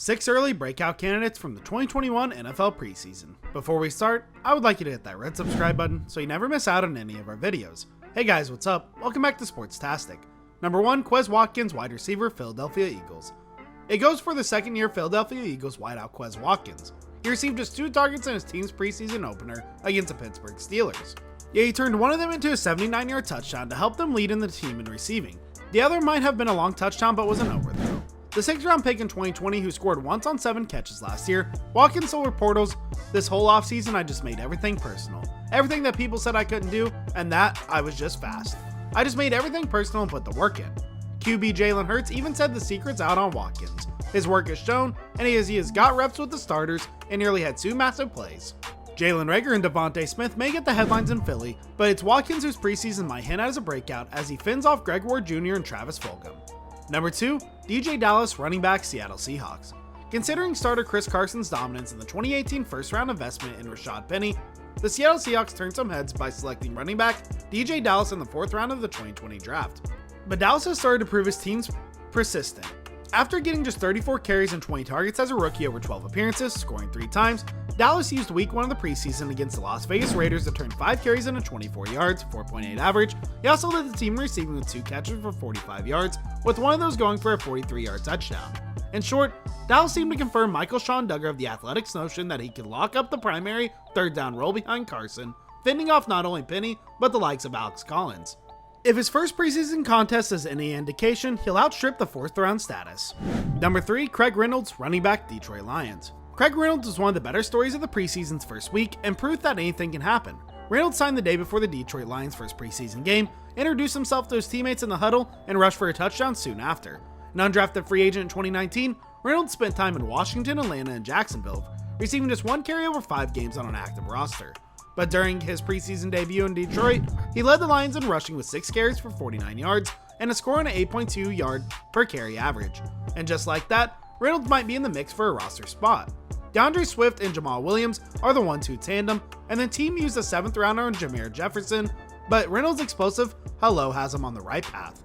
6 early breakout candidates from the 2021 NFL Preseason. Before we start, I would like you to hit that red subscribe button so you never miss out on any of our videos. Hey guys, what's up? Welcome back to SporTastic. Number 1, Quez Watkins, wide receiver, Philadelphia Eagles. It goes for the second-year Philadelphia Eagles wideout Quez Watkins. He received just 2 targets in his team's preseason opener against the Pittsburgh Steelers. Yet he turned one of them into a 79-yard touchdown to help them lead in the team in receiving. The other might have been a long touchdown but was an overthrow. The 6th-round pick in 2020 who scored once on 7 catches last year, Watkins told reporters, "This whole offseason I just made everything personal. Everything that people said I couldn't do, and that I was just fast. I just made everything personal and put the work in." QB Jalen Hurts even said the secret's out on Watkins. His work is shown, and he has got reps with the starters and nearly had 2 massive plays. Jalen Reagor and Devontae Smith may get the headlines in Philly, but it's Watkins whose preseason might hint at as a breakout as he fins off Greg Ward Jr. and Travis Fulgham. Number 2, DJ Dallas, running back, Seattle Seahawks. Considering starter Chris Carson's dominance in the 2018 first-round investment in Rashad Penny, the Seattle Seahawks turned some heads by selecting running back DJ Dallas in the 4th round of the 2020 draft. But Dallas has started to prove his team's persistent. After getting just 34 carries and 20 targets as a rookie over 12 appearances, scoring 3 times, Dallas used week 1 of the preseason against the Las Vegas Raiders to turn 5 carries into 24 yards, 4.8 average. He also led the team receiving with 2 catches for 45 yards, with one of those going for a 43-yard touchdown. In short, Dallas seemed to confirm Michael Sean Duggar of the Athletics' notion that he could lock up the primary 3rd down role behind Carson, fending off not only Penny, but the likes of Alex Collins. If his first preseason contest is any indication, he'll outstrip the 4th round status. Number 3, Craig Reynolds, running back, Detroit Lions. Craig Reynolds was one of the better stories of the preseason's first week and proof that anything can happen. Reynolds signed the day before the Detroit Lions' first preseason game, introduced himself to his teammates in the huddle, and rushed for a touchdown soon after. An undrafted free agent in 2019, Reynolds spent time in Washington, Atlanta, and Jacksonville, receiving just 1 carry over 5 games on an active roster. But during his preseason debut in Detroit, he led the Lions in rushing with 6 carries for 49 yards and a score on an 8.2 yard per carry average. And just like that, Reynolds might be in the mix for a roster spot. DeAndre Swift and Jamal Williams are the 1-2 tandem, and the team used a 7th rounder on Jameer Jefferson, but Reynolds' explosive hello has him on the right path.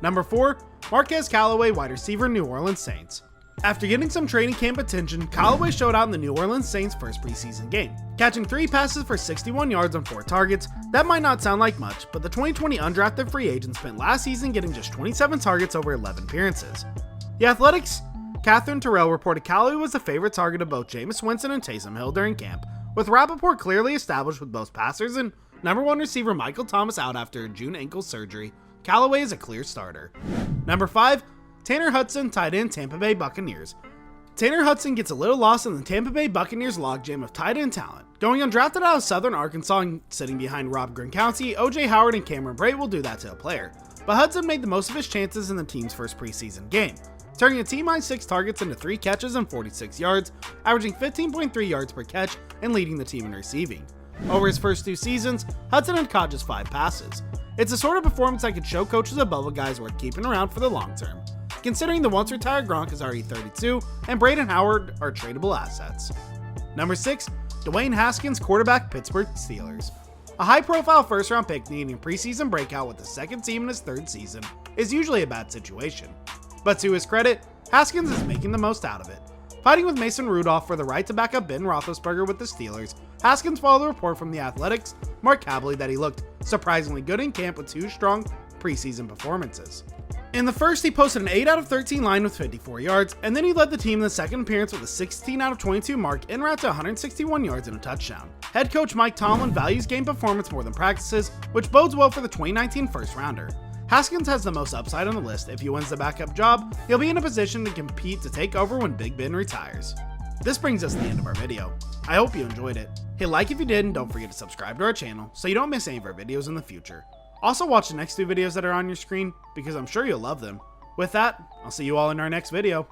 Number 4, Marquez Callaway, wide receiver, New Orleans Saints. After getting some training camp attention, Callaway showed out in the New Orleans Saints' first preseason game. Catching 3 passes for 61 yards on 4 targets, that might not sound like much, but the 2020 undrafted free agent spent last season getting just 27 targets over 11 appearances. The Athletics' Catherine Terrell reported Callaway was the favorite target of both Jameis Winston and Taysom Hill during camp, with Rappaport clearly established with both passers and number 1 receiver Michael Thomas out after a June ankle surgery. Callaway is a clear starter. Number 5, Tanner Hudson, tight end, Tampa Bay Buccaneers. Tanner Hudson gets a little lost in the Tampa Bay Buccaneers logjam of tight end talent. Going undrafted out of Southern Arkansas and sitting behind Rob Gronkowski, OJ Howard, and Cameron Brate will do that to a player. But Hudson made the most of his chances in the team's first preseason game, turning a team-high 6 targets into 3 catches and 46 yards, averaging 15.3 yards per catch and leading the team in receiving. Over his first 2 seasons, Hudson had caught just 5 passes. It's the sort of performance that could show coaches above a guy's worth keeping around for the long term, considering the once retired Gronk is already 32 and Braden Howard are tradable assets. Number 6, Dwayne Haskins, quarterback, Pittsburgh Steelers. A high-profile first-round pick needing a preseason breakout with the 2nd team in his 3rd season is usually a bad situation. But to his credit, Haskins is making the most out of it. Fighting with Mason Rudolph for the right to back up Ben Roethlisberger with the Steelers, Haskins followed a report from The Athletic's Mark Kabley that he looked surprisingly good in camp with 2 strong preseason performances. In the first, he posted an 8 out of 13 line with 54 yards, and then he led the team in the 2nd appearance with a 16 out of 22 mark en route to 161 yards and a touchdown. Head coach Mike Tomlin values game performance more than practices, which bodes well for the 2019 first rounder. Haskins has the most upside on the list. If he wins the backup job, he'll be in a position to compete to take over when Big Ben retires. This brings us to the end of our video. I hope you enjoyed it. Hit like if you did, and don't forget to subscribe to our channel so you don't miss any of our videos in the future. Also watch the next 2 videos that are on your screen because I'm sure you'll love them. With that, I'll see you all in our next video.